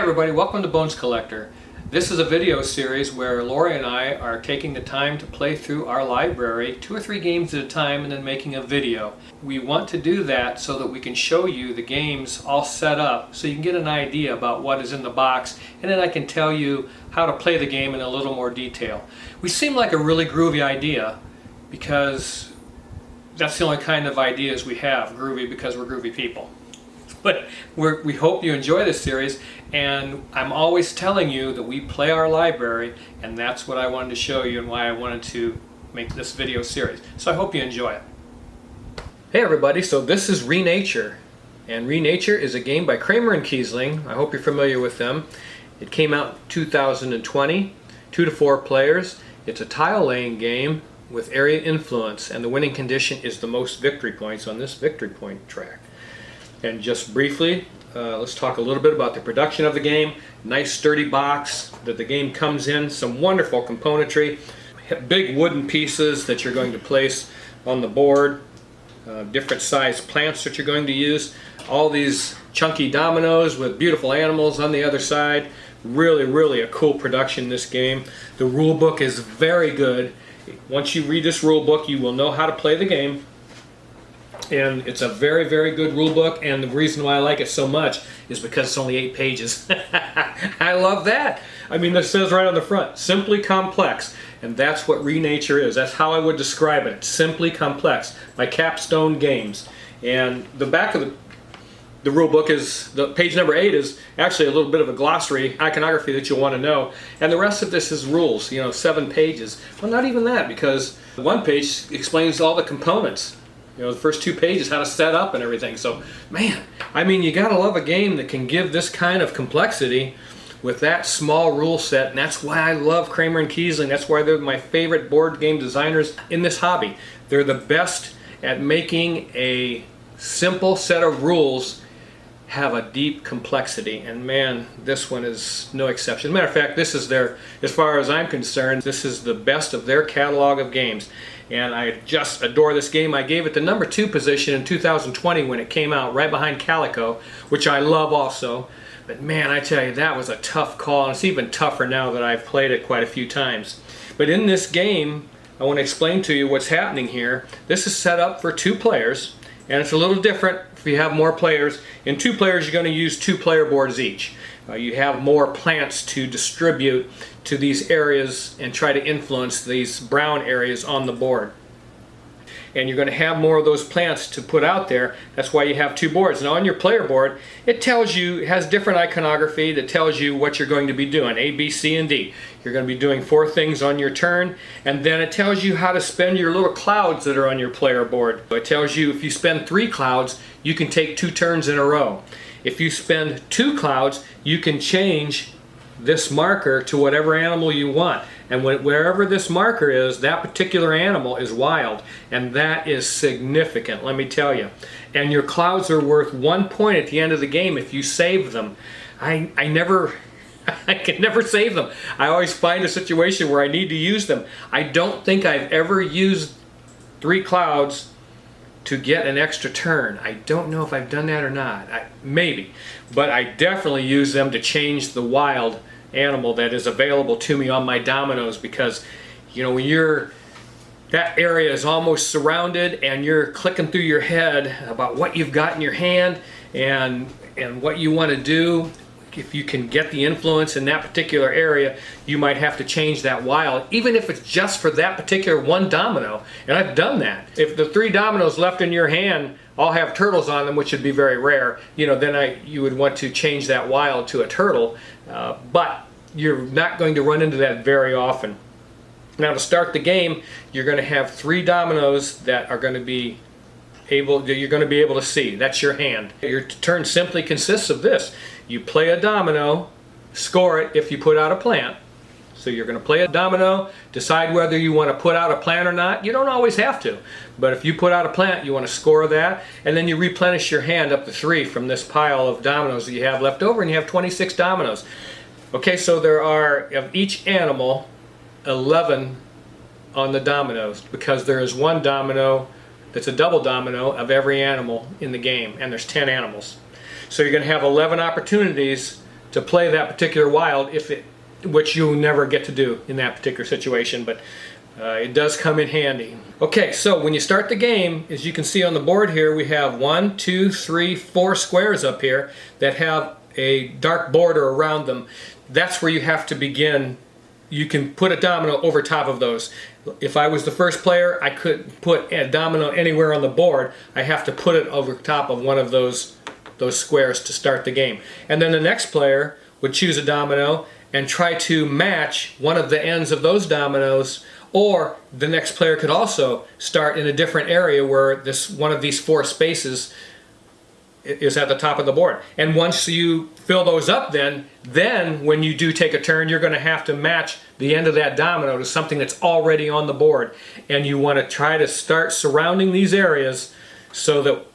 everybody, welcome to Bones Collector. This is a video series where Lori and I are taking the time to play through our library 2 or 3 games at a time and then making a video. We want to do that so that we can show you the games all set up so you can get an idea about what is in the box, and then I can tell you how to play the game in a little more detail. We seem like a really groovy idea because that's the only kind of ideas we have, groovy, because we're groovy people. But we hope you enjoy this series, and I'm always telling you that we play our library, and that's what I wanted to show you and why I wanted to make this video series. So I hope you enjoy it. Hey everybody, so this is Renature, and Renature is a game by Kramer and Kiesling. I hope you're familiar with them. It came out in 2020, 2 to 4 players. It's a tile laying game with area influence, and the winning condition is the most victory points on this victory point track. And just briefly, let's talk a little bit about the production of the game. Nice sturdy box that the game comes in, some wonderful componentry, big wooden pieces that you're going to place on the board, different size plants that you're going to use, all these chunky dominoes with beautiful animals on the other side. Really a cool production in this game. The rule book is very good. Once you read this rule book, you will know how to play the game. And it's a very good rule book, and the reason why I like it so much is because it's only 8 pages. I love that. I mean, it says right on the front, simply complex, and that's what Renature is. That's how I would describe it. It's simply complex by Capstone Games. And the back of the rule book is, the page number 8 is actually a little bit of a glossary, iconography that you'll want to know, and the rest of this is rules, 7 pages. Well, not even that, because one page explains all the components. The first 2 pages, how to set up and everything. So, man, I mean, you gotta love a game that can give this kind of complexity with that small rule set, and that's why I love Kramer and Kiesling. That's why they're my favorite board game designers in this hobby. They're the best at making a simple set of rules have a deep complexity, and man, this one is no exception. As a matter of fact, this is their, as far as I'm concerned, this is the best of their catalog of games. And I just adore this game. I gave it the number 2 position in 2020 when it came out, right behind Calico, which I love also. But man, I tell you, that was a tough call, and it's even tougher now that I've played it quite a few times. But in this game, I want to explain to you what's happening here. This is set up for 2 players, and it's a little different if you have more players. In 2 players, you're going to use 2 player boards each. You have more plants to distribute to these areas and try to influence these brown areas on the board. And you're going to have more of those plants to put out there. That's why you have 2 boards. Now on your player board, it tells you, it has different iconography that tells you what you're going to be doing, A, B, C, and D. You're going to be doing 4 things on your turn, and then it tells you how to spend your little clouds that are on your player board. It tells you if you spend 3 clouds, you can take 2 turns in a row. If you spend 2 clouds, you can change this marker to whatever animal you want. And wherever this marker is, that particular animal is wild. And that is significant, let me tell you. And your clouds are worth 1 point at the end of the game if you save them. I can never save them. I always find a situation where I need to use them. I don't think I've ever used 3 clouds to get an extra turn. I don't know if I've done that or not. Maybe. But I definitely use them to change the wild animal that is available to me on my dominoes, because when that area is almost surrounded and you're clicking through your head about what you've got in your hand and what you want to do. If you can get the influence in that particular area, you might have to change that wild, even if it's just for that particular 1 domino. And I've done that. If the 3 dominoes left in your hand all have turtles on them, which would be very rare, then you would want to change that wild to a turtle. But you're not going to run into that very often. Now to start the game, you're going to have 3 dominoes that are going to be you're going to be able to see. That's your hand. Your turn simply consists of this. You play a domino, score it if you put out a plant. So you're going to play a domino, decide whether you want to put out a plant or not. You don't always have to. But if you put out a plant, you want to score that, and then you replenish your hand up to 3 from this pile of dominoes that you have left over, and you have 26 dominoes. Okay, so there are, of each animal, 11 on the dominoes, because there is 1 domino that's a double domino of every animal in the game, and there's 10 animals. So you're going to have 11 opportunities to play that particular wild, which you'll never get to do in that particular situation, but it does come in handy. Okay, so when you start the game, as you can see on the board here, we have 1, 2, 3, 4 squares up here that have a dark border around them. That's where you have to begin. You can put a domino over top of those. If I was the first player, I couldn't put a domino anywhere on the board. I have to put it over top of one of those squares to start the game. And then the next player would choose a domino and try to match one of the ends of those dominoes, or the next player could also start in a different area where one of these 4 spaces is at the top of the board. And once you fill those up, then when you do take a turn, you're going to have to match the end of that domino to something that's already on the board. And you want to try to start surrounding these areas so that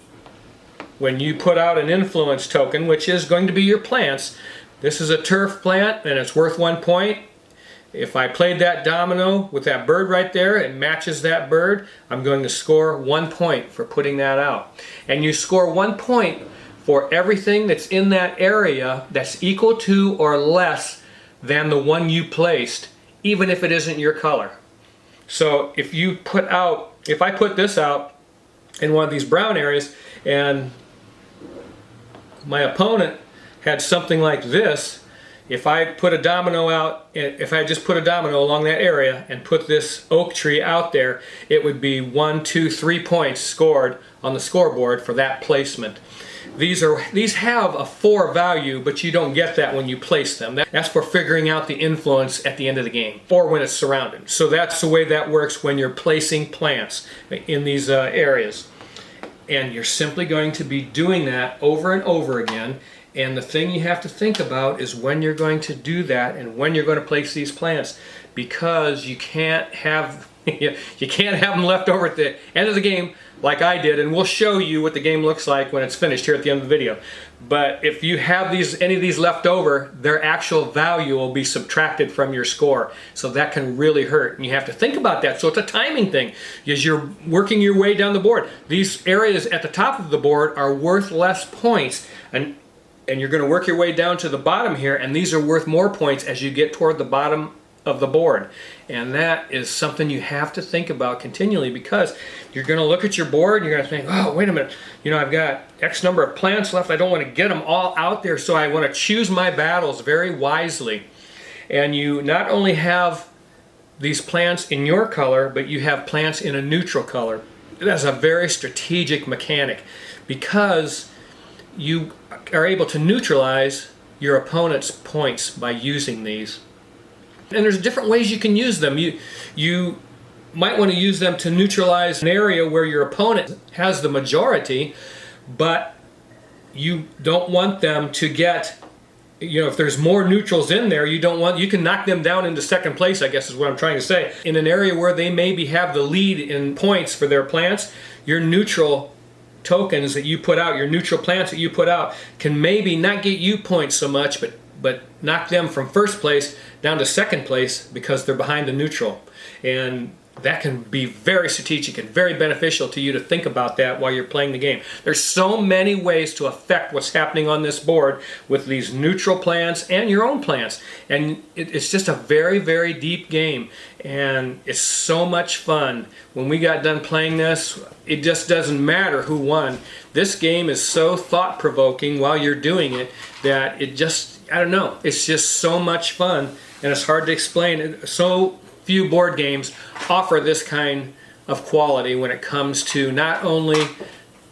when you put out an influence token, which is going to be your plants, this is a turf plant and it's worth 1 point. If I played that domino with that bird right there, it matches that bird, I'm going to score 1 point for putting that out. And you score 1 point for everything that's in that area that's equal to or less than the one you placed, even if it isn't your color. So if I put this out in one of these brown areas and my opponent had something like this, if I put a domino out, if I just put a domino along that area and put this oak tree out there, it would be 1, 2, 3 points scored on the scoreboard for that placement. These have a 4 value, but you don't get that when you place them. That's for figuring out the influence at the end of the game, or when it's surrounded. So that's the way that works when you're placing plants in these areas. And you're simply going to be doing that over and over again. And the thing you have to think about is when you're going to do that and when you're going to place these plants, because you can't have them left over at the end of the game like I did, and we'll show you what the game looks like when it's finished here at the end of the video. But if you have any of these left over, their actual value will be subtracted from your score. So that can really hurt, and you have to think about that. So it's a timing thing. As you're working your way down the board, these areas at the top of the board are worth less points, and you're going to work your way down to the bottom here, and these are worth more points as you get toward the bottom of the board. And that is something you have to think about continually, because you're going to look at your board and you're going to think, oh, wait a minute, I've got X number of plants left. I don't want to get them all out there, so I want to choose my battles very wisely. And you not only have these plants in your color, but you have plants in a neutral color. That's a very strategic mechanic, because you are able to neutralize your opponent's points by using these. And there's different ways you can use them. You might want to use them to neutralize an area where your opponent has the majority, but you don't want them to get, if there's more neutrals in there, you can knock them down into second place, I guess is what I'm trying to say. In an area where they maybe have the lead in points for their plants, your neutral tokens that you put out, your neutral plants that you put out, can maybe not get you points so much, but knock them from first place down to second place because they're behind the neutral. And that can be very strategic and very beneficial to you to think about that while you're playing the game. There's so many ways to affect what's happening on this board with these neutral plants and your own plants. And it's just a very, very deep game. And it's so much fun. When we got done playing this, it just doesn't matter who won. This game is so thought-provoking while you're doing it that it just, I don't know, it's just so much fun. And it's hard to explain. So few board games offer this kind of quality when it comes to not only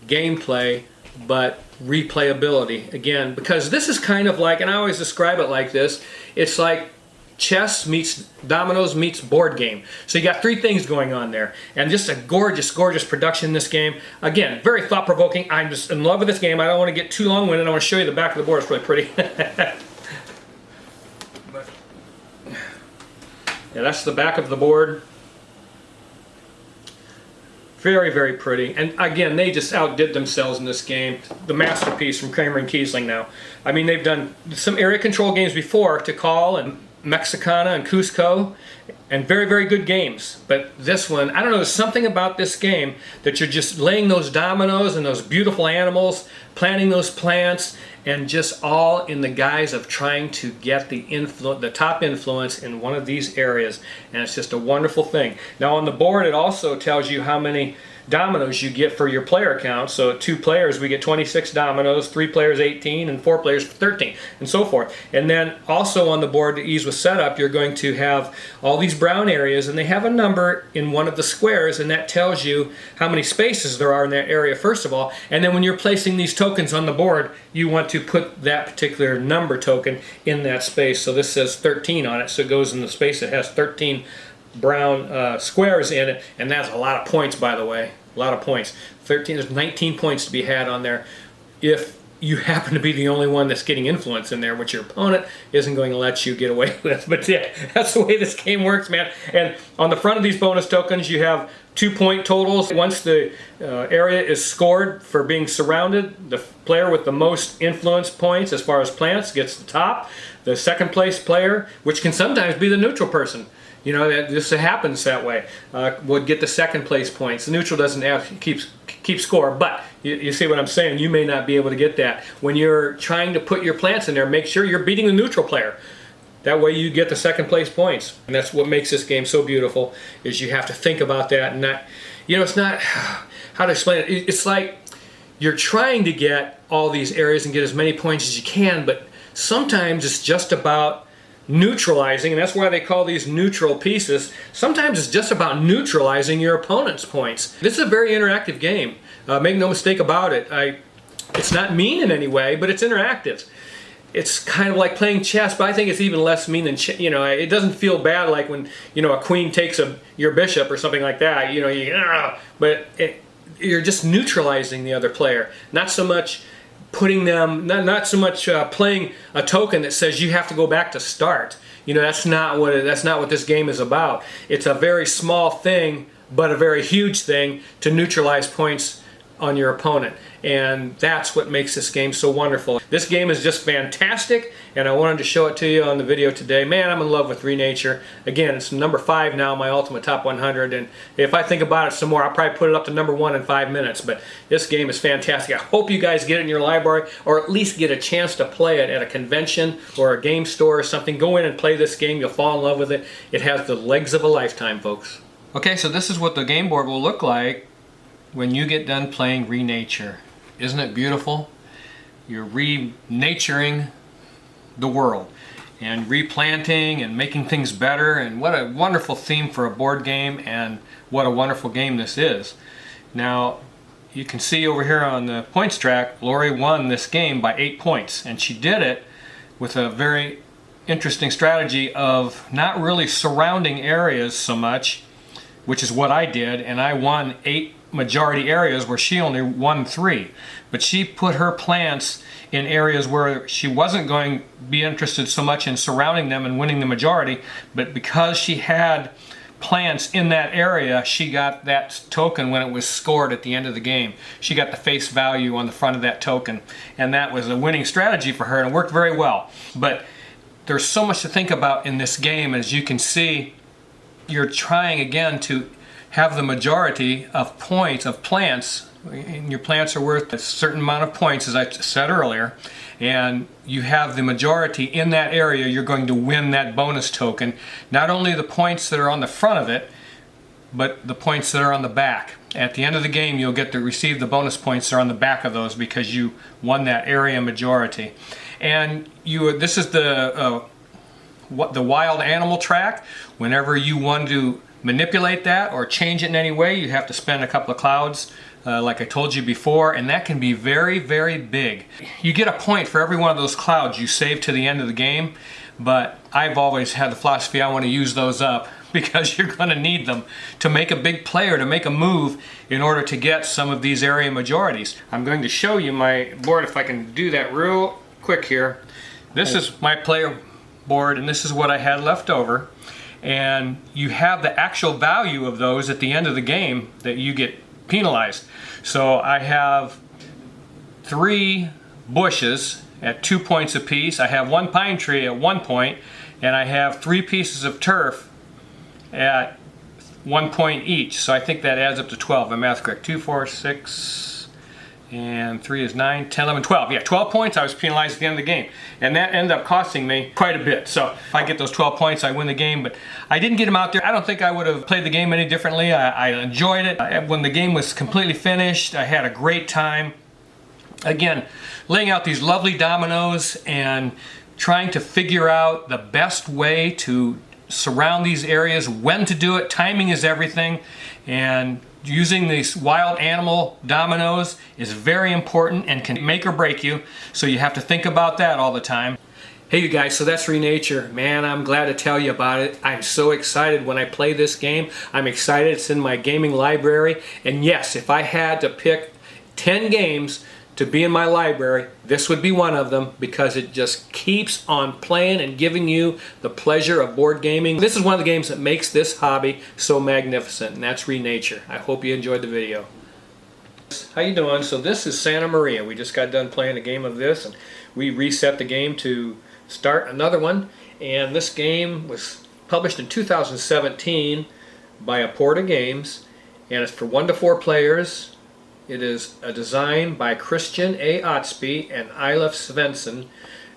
gameplay but replayability. Again, because this is kind of like, and I always describe it like this, it's like chess meets dominoes meets board game. So you got 3 things going on there, and just a gorgeous, gorgeous production in this game. Again, very thought-provoking. I'm just in love with this game. I don't want to get too long-winded. I want to show you the back of the board. It's really pretty. Yeah, that's the back of the board. Very, very pretty. And again, they just outdid themselves in this game. The masterpiece from Kramer and Kiesling now. I mean, they've done some area control games before, Tikal and Mexicana and Cusco. and very, very good games. But this one, I don't know, there's something about this game that you're just laying those dominoes and those beautiful animals, planting those plants, and just all in the guise of trying to get the top influence in one of these areas. And it's just a wonderful thing. Now on the board, it also tells you how many dominoes you get for your player count. So 2 players, we get 26 dominoes, 3 players 18, and 4 players 13, and so forth. And then also on the board, to ease with setup, you're going to have all these brown areas, and they have a number in one of the squares, and that tells you how many spaces there are in that area, first of all. And then when you're placing these tokens on the board, you want to put that particular number token in that space. So this says 13 on it, so it goes in the space that has 13 brown squares in it, and that's a lot of points, by the way. A lot of points. 13, there's 19 points to be had on there if you happen to be the only one that's getting influence in there, which your opponent isn't going to let you get away with. But yeah, that's the way this game works, man. And on the front of these bonus tokens, you have 2-point totals. Once the area is scored for being surrounded, the player with the most influence points as far as plants gets the top. The second place player, which can sometimes be the neutral person, you know, this happens that way, would get the second place points. The neutral doesn't have keep score, but you see what I'm saying? You may not be able to get that. When you're trying to put your plants in there, make sure you're beating the neutral player. That way you get the second place points. And that's what makes this game so beautiful, is you have to think about that. And not, you know, it's not, how to explain it, it's like you're trying to get all these areas and get as many points as you can, but sometimes it's just about neutralizing, and that's why they call these neutral pieces. Sometimes it's just about neutralizing your opponent's points. This is a very interactive game. Make no mistake about it. It's not mean in any way, but it's interactive. It's kind of like playing chess, but I think it's even less mean than you know. It doesn't feel bad like when, you know, a queen takes your bishop or something like that. You know, but you're just neutralizing the other player. Not so much putting them, not so much playing a token that says you have to go back to start. You know, that's not what this game is about. It's a very small thing, but a very huge thing to neutralize points on your opponent. And that's what makes this game so wonderful. This game is just fantastic, and I wanted to show it to you on the video today. Man, I'm in love with Renature. Again, it's number 5 now, my Ultimate Top 100, and if I think about it some more, I'll probably put it up to number 1 in 5 minutes. But this game is fantastic. I hope you guys get it in your library, or at least get a chance to play it at a convention or a game store or something. Go in and play this game. You'll fall in love with it. It has the legs of a lifetime, folks. Okay, so this is what the game board will look like when you get done playing Renature. Isn't it beautiful? You're renaturing the world and replanting and making things better, and what a wonderful theme for a board game, and what a wonderful game this is. Now you can see over here on the points track, Lori won this game by 8 points, and she did it with a very interesting strategy of not really surrounding areas so much, which is what I did, and I won 8 majority areas where she only won 3. But she put her plants in areas where she wasn't going to be interested so much in surrounding them and winning the majority, but because she had plants in that area, she got that token when it was scored at the end of the game. She got the face value on the front of that token, and that was a winning strategy for her, and it worked very well. But there's so much to think about in this game. As you can see, you're trying again to have the majority of points of plants, and your plants are worth a certain amount of points, as I said earlier, and you have the majority in that area, you're going to win that bonus token. Not only the points that are on the front of it, but the points that are on the back. At the end of the game, you'll get to receive the bonus points that are on the back of those because you won that area majority. And this is the wild animal track. Whenever you want to manipulate that or change it in any way, you have to spend a couple of clouds, like I told you before, and that can be very, very big. You get a point for every one of those clouds you save to the end of the game, but I've always had the philosophy I want to use those up because you're going to need them to make a big play or to make a move in order to get some of these area majorities. I'm going to show you my board if I can do that real quick here. This is my player board, and this is what I had left over. And you have the actual value of those at the end of the game that you get penalized. So I have 3 bushes at 2 points apiece. I have 1 pine tree at 1 point, and I have 3 pieces of turf at 1 point each. So I think that adds up to 12. My math's correct. 2, 4, 6, and 3 is 9, 10, 11, 12. Yeah, 12 points. I was penalized at the end of the game. And that ended up costing me quite a bit. So if I get those 12 points, I win the game. But I didn't get them out there. I don't think I would have played the game any differently. I enjoyed it. When the game was completely finished, I had a great time. Again, laying out these lovely dominoes and trying to figure out the best way to surround these areas, when to do it. Timing is everything, and using these wild animal dominoes is very important and can make or break you, so you have to think about that all the time. Hey you guys, so that's Renature. Man, I'm glad to tell you about it. I'm so excited when I play this game. I'm excited it's in my gaming library, and yes, if I had to pick 10 games to be in my library, this would be one of them, because it just keeps on playing and giving you the pleasure of board gaming. This is one of the games that makes this hobby so magnificent, and that's Renature. I hope you enjoyed the video. How you doing? So this is Santa Maria. We just got done playing a game of this, and we reset the game to start another one. And this game was published in 2017 by Aporta Games, and it's for 1 to 4 players. It is a design by Christian A. Otsby and Eilif Svensson,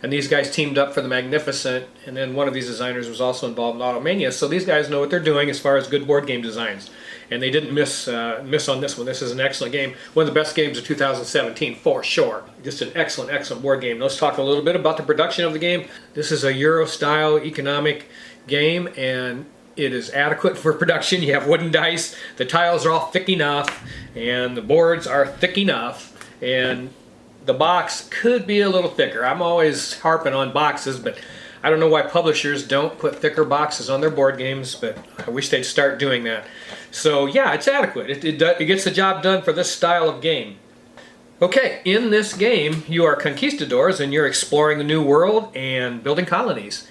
and these guys teamed up for the Magnificent, and then one of these designers was also involved in Automania, so these guys know what they're doing as far as good board game designs, and they didn't miss on this one. This is an excellent game, one of the best games of 2017 for sure. Just an excellent board game. Let's talk a little bit about the production of the game. This is a Euro-style economic game, and it is adequate for production. You have wooden dice, the tiles are all thick enough, and the boards are thick enough, and the box could be a little thicker. I'm always harping on boxes, but I don't know why publishers don't put thicker boxes on their board games, but I wish they'd start doing that. So yeah, it's adequate. It gets the job done for this style of game. Okay, in this game, you are conquistadors, and you're exploring the new world and building colonies.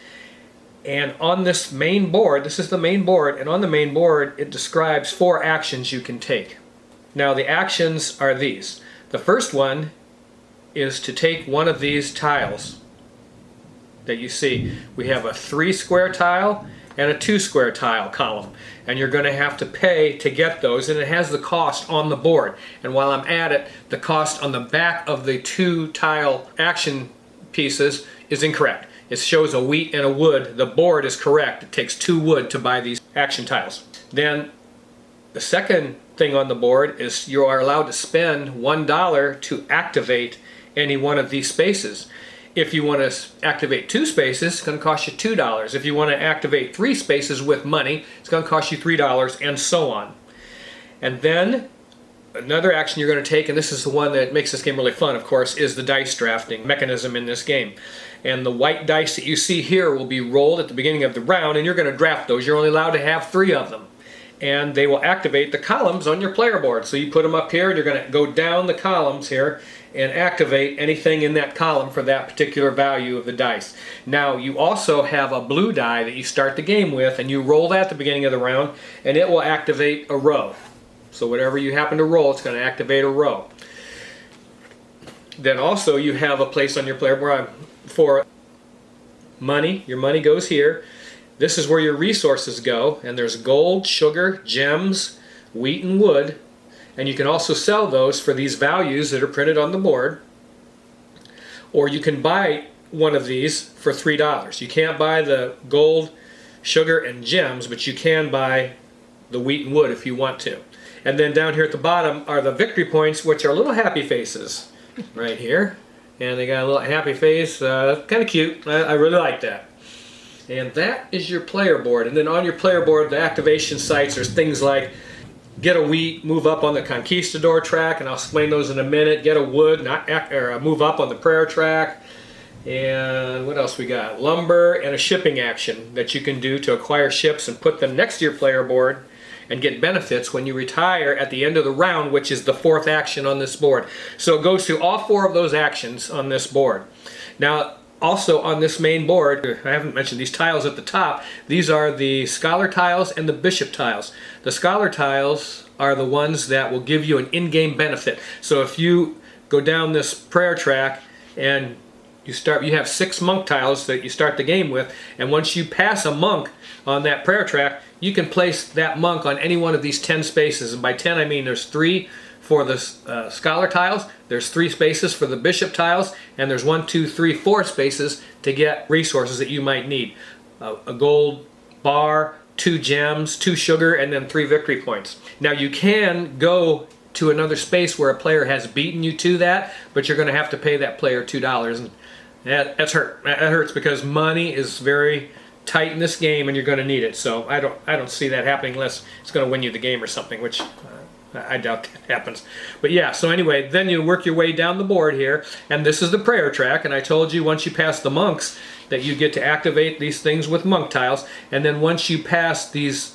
And on this main board, this is the main board, and on the main board it describes 4 actions you can take. Now the actions are these. The first one is to take one of these tiles that you see. We have a 3 square tile and a 2 square tile column, and you're going to have to pay to get those, and it has the cost on the board. And while I'm at it, the cost on the back of the 2 tile action pieces is incorrect. It shows a wheat and a wood. The board is correct. It takes 2 wood to buy these action tiles. Then the second thing on the board is you are allowed to spend $1 to activate any one of these spaces. If you want to activate 2 spaces, it's going to cost you $2. If you want to activate 3 spaces with money, it's going to cost you $3, and so on. And then another action you're going to take, and this is the one that makes this game really fun, of course, is the dice drafting mechanism in this game. And the white dice that you see here will be rolled at the beginning of the round, and you're going to draft those. You're only allowed to have 3 of them. And they will activate the columns on your player board. So you put them up here, and you're going to go down the columns here and activate anything in that column for that particular value of the dice. Now you also have a blue die that you start the game with, and you roll that at the beginning of the round, and it will activate a row. So whatever you happen to roll, it's going to activate a row. Then also you have a place on your player board for money. Your money goes here. This is where your resources go, and there's gold, sugar, gems, wheat, and wood. And you can also sell those for these values that are printed on the board. Or you can buy one of these for $3. You can't buy the gold, sugar, and gems, but you can buy the wheat and wood if you want to. And then down here at the bottom are the victory points, which are little happy faces right here. And they got a little happy face, kind of cute. I really like that. And that is your player board. And then on your player board, the activation sites, there's things like get a wheat, move up on the conquistador track, and I'll explain those in a minute. Get a wood, move up on the prayer track. And what else we got? Lumber and a shipping action that you can do to acquire ships and put them next to your player board and get benefits when you retire at the end of the round, which is the 4th action on this board. So it goes through all 4 of those actions on this board. Now, also on this main board, I haven't mentioned these tiles at the top. These are the scholar tiles and the bishop tiles. The scholar tiles are the ones that will give you an in-game benefit. So if you go down this prayer track and You have 6 monk tiles that you start the game with, and once you pass a monk on that prayer track, you can place that monk on any one of these 10 spaces. And by 10 I mean there's 3 for the scholar tiles, there's 3 spaces for the bishop tiles, and there's 1, 2, 3, 4 spaces to get resources that you might need. A gold bar, 2 gems, 2 sugar, and then 3 victory points. Now you can go to another space where a player has beaten you to that, but you're going to have to pay that player $2. And that hurts because money is very tight in this game, and you're going to need it. So I don't see that happening unless it's going to win you the game or something, which I doubt that happens. But yeah, so anyway, then you work your way down the board here, and this is the prayer track. And I told you once you pass the monks that you get to activate these things with monk tiles, and then once you pass these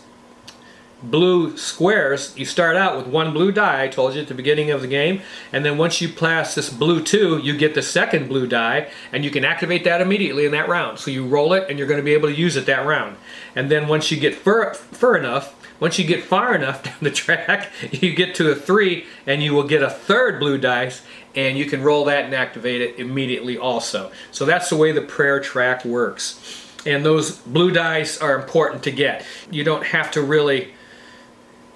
blue squares, you start out with 1 blue die, I told you at the beginning of the game, and then once you pass this blue 2, you get the second blue die, and you can activate that immediately in that round. So you roll it, and you're going to be able to use it that round. And then once you get far enough down the track, you get to a 3, and you will get a 3rd blue dice, and you can roll that and activate it immediately also. So that's the way the prayer track works. And those blue dice are important to get. You don't have to really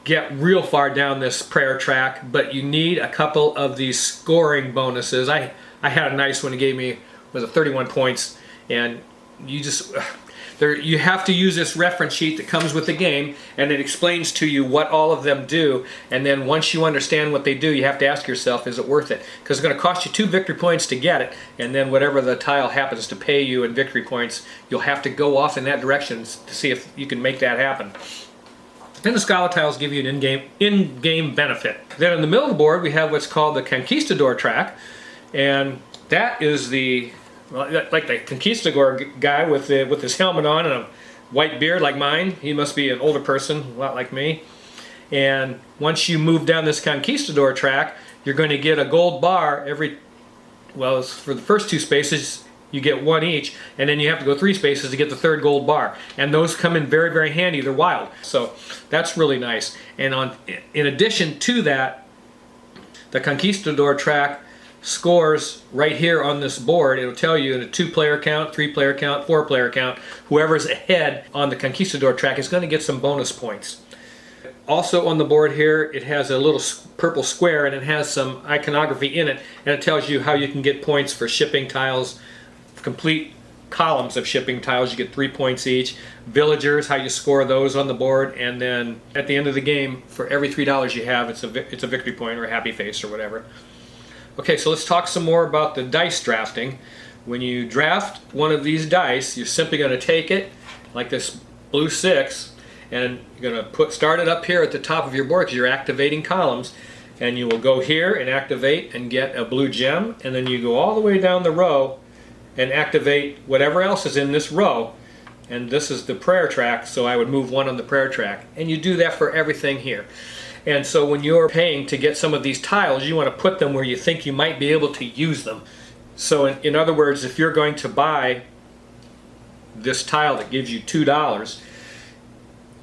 get real far down this prayer track, but you need a couple of these scoring bonuses. I had a nice one. It gave me, was it 31 points, and you have to use this reference sheet that comes with the game, and it explains to you what all of them do. And then once you understand what they do, you have to ask yourself, is it worth it? Because it's going to cost you 2 victory points to get it, and then whatever the tile happens to pay you in victory points, you'll have to go off in that direction to see if you can make that happen. Then the scholar tiles give you an in-game benefit. Then in the middle of the board we have what's called the Conquistador track, and that is like the Conquistador guy with his helmet on and a white beard like mine. He must be an older person, a lot like me. And once you move down this Conquistador track, you're going to get a gold bar for the first 2 spaces. You get 1 each, and then you have to go 3 spaces to get the 3rd gold bar. And those come in very, very handy. They're wild. So that's really nice. And in addition to that, the Conquistador track scores right here on this board. It'll tell you in a 2-player count, 3-player count, 4-player count. Whoever's ahead on the Conquistador track is going to get some bonus points. Also on the board here, it has a little purple square, and it has some iconography in it, and it tells you how you can get points for shipping tiles. Complete columns of shipping tiles, you get 3 points each. Villagers, how you score those on the board, and then at the end of the game, for every $3 you have, it's a victory point or a happy face or whatever. Okay, so let's talk some more about the dice drafting. When you draft one of these dice, you're simply going to take it, like this blue 6, and you're going to start it up here at the top of your board because you're activating columns, and you will go here and activate and get a blue gem, and then you go all the way down the row and activate whatever else is in this row. And this is the prayer track, so I would move 1 on the prayer track. And you do that for everything here. And so when you're paying to get some of these tiles, you want to put them where you think you might be able to use them. So in other words, if you're going to buy this tile that gives you $2,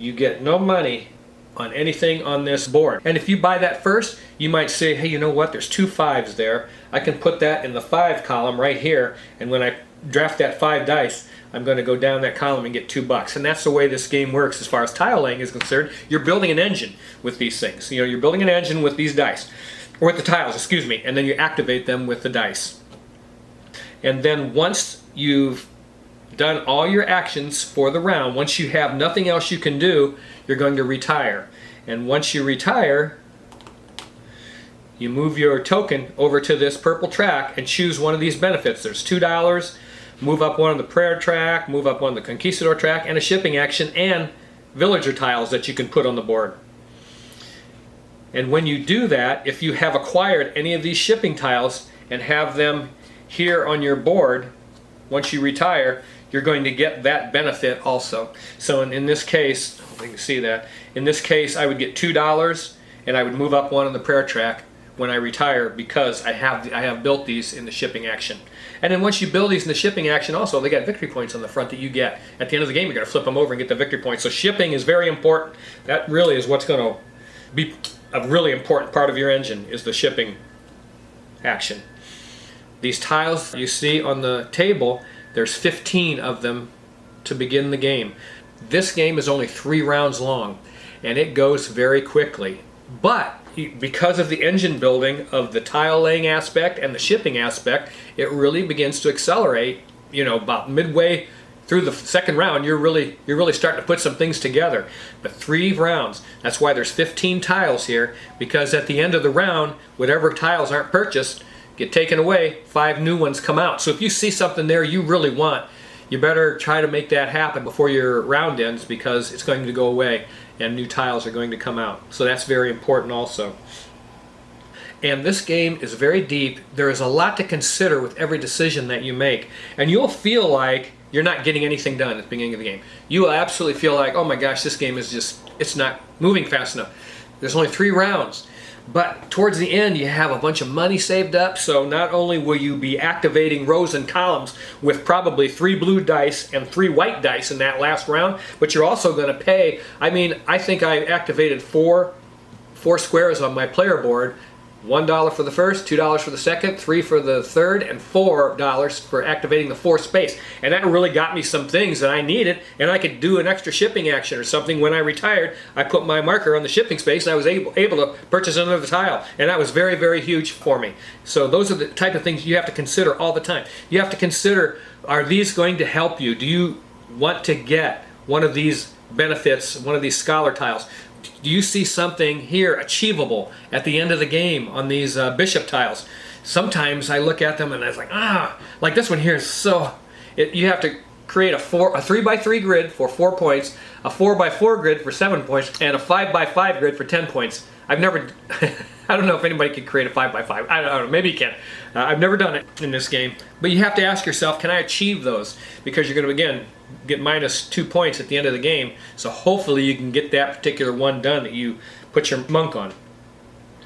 you get no money on anything on this board. And if you buy that first, you might say, hey, you know what, there's 2 5s there. I can put that in the 5 column right here, and when I draft that 5 dice, I'm going to go down that column and get $2. And that's the way this game works as far as tile laying is concerned. You're building an engine with these things. You know, you're building an engine with these dice, or with the tiles, excuse me, and then you activate them with the dice. And then once you've done all your actions for the round, once you have nothing else you can do, you're going to retire. And once you retire, you move your token over to this purple track and choose one of these benefits. There's $2, move up 1 on the prayer track, move up 1 on the Conquistador track, and a shipping action, and villager tiles that you can put on the board. And when you do that, if you have acquired any of these shipping tiles and have them here on your board, once you retire, you're going to get that benefit also. So in this case, you can see that, in this case I would get $2, and I would move up 1 on the prayer track when I retire because I have built these in the shipping action. And then once you build these in the shipping action also, they got victory points on the front that you get. At the end of the game, you're going to flip them over and get the victory points. So shipping is very important. That really is what's going to be a really important part of your engine, is the shipping action. These tiles you see on the table, there's 15 of them to begin the game. This game is only 3 rounds long, and it goes very quickly. But because of the engine building of the tile laying aspect and the shipping aspect, it really begins to accelerate. You know, about midway through the second round, you're really starting to put some things together. But 3 rounds, that's why there's 15 tiles here, because at the end of the round, whatever tiles aren't purchased get taken away, 5 new ones come out. So if you see something there you really want, you better try to make that happen before your round ends, because it's going to go away and new tiles are going to come out. So that's very important also. And this game is very deep. There is a lot to consider with every decision that you make. And you'll feel like you're not getting anything done at the beginning of the game. You will absolutely feel like, oh my gosh, this game is just, it's not moving fast enough. There's only 3 rounds. But towards the end, you have a bunch of money saved up, so not only will you be activating rows and columns with probably 3 blue dice and 3 white dice in that last round, but you're also going to pay. I mean, I think I activated four squares on my player board. $1 for the first, $2 for the second, $3 for the third, and $4 for activating the 4th space. And that really got me some things that I needed, and I could do an extra shipping action or something. When I retired, I put my marker on the shipping space, and I was able to purchase another tile. And that was very, very huge for me. So those are the type of things you have to consider all the time. You have to consider, are these going to help you? Do you want to get one of these benefits, one of these scholar tiles? Do you see something here achievable at the end of the game on these bishop tiles? Sometimes I look at them and I was like, like this one here is so... you have to create a 3x3 grid for 4 points, a 4x4 grid for 7 points, and a 5x5 grid for 10 points. I've never... I don't know if anybody could create a 5x5. I don't know, maybe you can. I've never done it in this game. But you have to ask yourself, can I achieve those? Because you're going to, again, get minus 2 points at the end of the game. So hopefully you can get that particular one done that you put your monk on.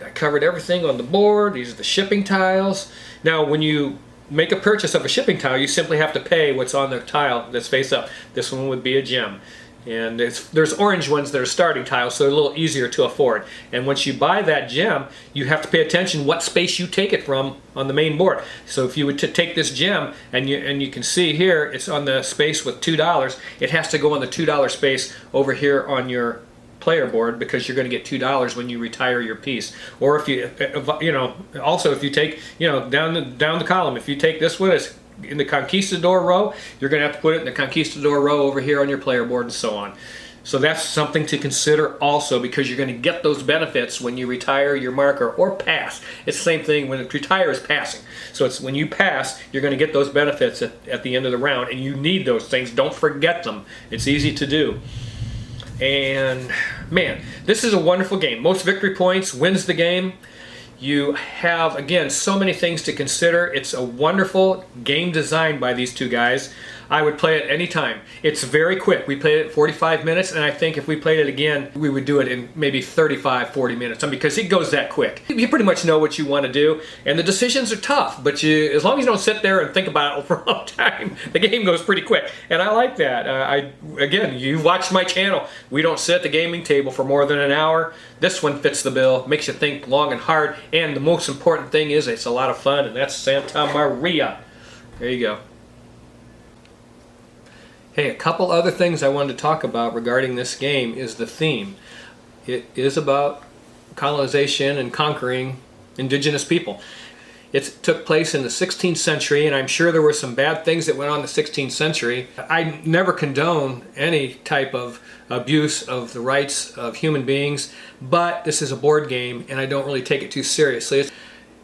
I covered everything on the board. These are the shipping tiles. Now when you make a purchase of a shipping tile, you simply have to pay what's on the tile that's face up. This one would be a gem. And there's orange ones that are starting tiles, so they're a little easier to afford. And once you buy that gem, you have to pay attention what space you take it from on the main board. So if you would take this gem, and you can see here, it's on the space with $2, it has to go on the $2 space over here on your player board, because you're going to get $2 when you retire your piece. Or if you, also if you take, down the column, if you take this one, it's in the Conquistador row, you're going to have to put it in the Conquistador row over here on your player board, and so on. So that's something to consider also, because you're going to get those benefits when you retire your marker or pass. It's the same thing when it retires passing. So it's when you pass, you're going to get those benefits at the end of the round, and you need those things. Don't forget them. It's easy to do. And man, this is a wonderful game. Most victory points wins the game. You have, again, so many things to consider. It's a wonderful game designed by these two guys. I would play it anytime. It's very quick. We played it 45 minutes, and I think if we played it again, we would do it in maybe 35, 40 minutes, because it goes that quick. You pretty much know what you want to do, and the decisions are tough, but as long as you don't sit there and think about it for a long time, the game goes pretty quick, and I like that. Again, you watched my channel. We don't sit at the gaming table for more than an hour. This one fits the bill, makes you think long and hard, and the most important thing is it's a lot of fun, and that's Santa Maria. There you go. Hey, a couple other things I wanted to talk about regarding this game is the theme. It is about colonization and conquering indigenous people. It took place in the 16th century, and I'm sure there were some bad things that went on in the 16th century. I never condone any type of abuse of the rights of human beings, but this is a board game, and I don't really take it too seriously.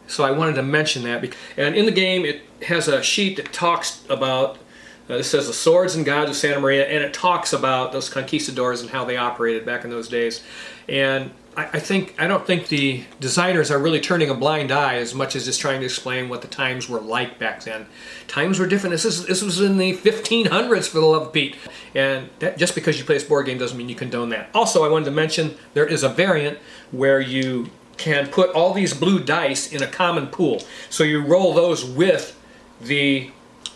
So I wanted to mention that. And in the game, it has a sheet that talks about this says the swords and gods of Santa Maria, and it talks about those conquistadors and how they operated back in those days. And I don't think the designers are really turning a blind eye as much as just trying to explain what the times were like back then. Times were different. This was in the 1500s, for the love of Pete. And that, just because you play this board game doesn't mean you condone that. Also, I wanted to mention there is a variant where you can put all these blue dice in a common pool. So you roll those with the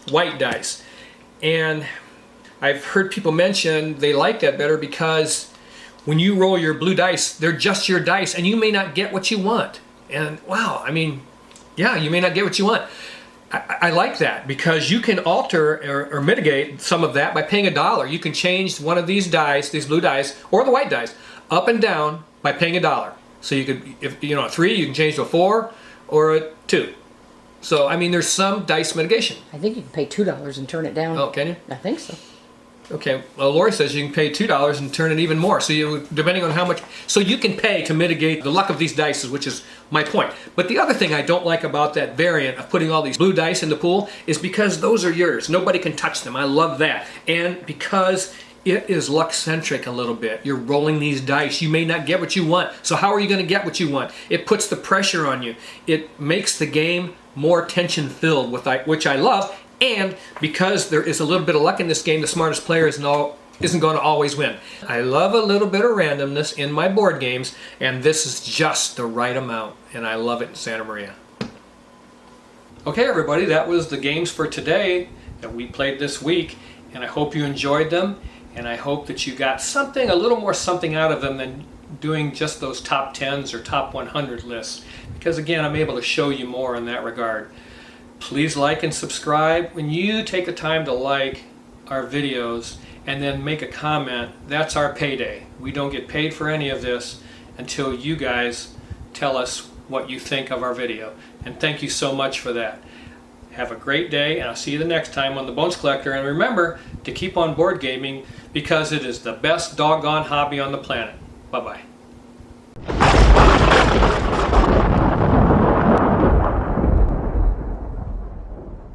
white dice. And I've heard people mention they like that better because when you roll your blue dice, they're just your dice, and you may not get what you want. And wow, I mean, yeah, you may not get what you want. I like that because you can alter or mitigate some of that by paying $1. You can change one of these dice, these blue dice, or the white dice, up and down by paying $1. So you could, if you know, a 3, you can change to a 4 or a 2. So, I mean, there's some dice mitigation. I think you can pay $2 and turn it down. Oh, can you? I think so. Okay, well, Lori says you can pay $2 and turn it even more. So you, depending on how much, so you can pay to mitigate the luck of these dice, which is my point. But the other thing I don't like about that variant of putting all these blue dice in the pool is because those are yours. Nobody can touch them. I love that. And because it is luck-centric a little bit. You're rolling these dice. You may not get what you want. So how are you going to get what you want? It puts the pressure on you. It makes the game more tension-filled, which I love. And because there is a little bit of luck in this game, the smartest player isn't going to always win. I love a little bit of randomness in my board games, and this is just the right amount, and I love it in Santa Maria. Okay, everybody, that was the games for today that we played this week, and I hope you enjoyed them, and I hope that you got something, a little more something out of them than doing just those top 10s or top 100 lists, because again, I'm able to show you more in that regard. Please like and subscribe. When you take the time to like our videos and then make a comment, that's our payday. We don't get paid for any of this until you guys tell us what you think of our video. And thank you so much for that. Have a great day, and I'll see you the next time on The Bones Collector. And remember to keep on board gaming because it is the best doggone hobby on the planet. Bye-bye.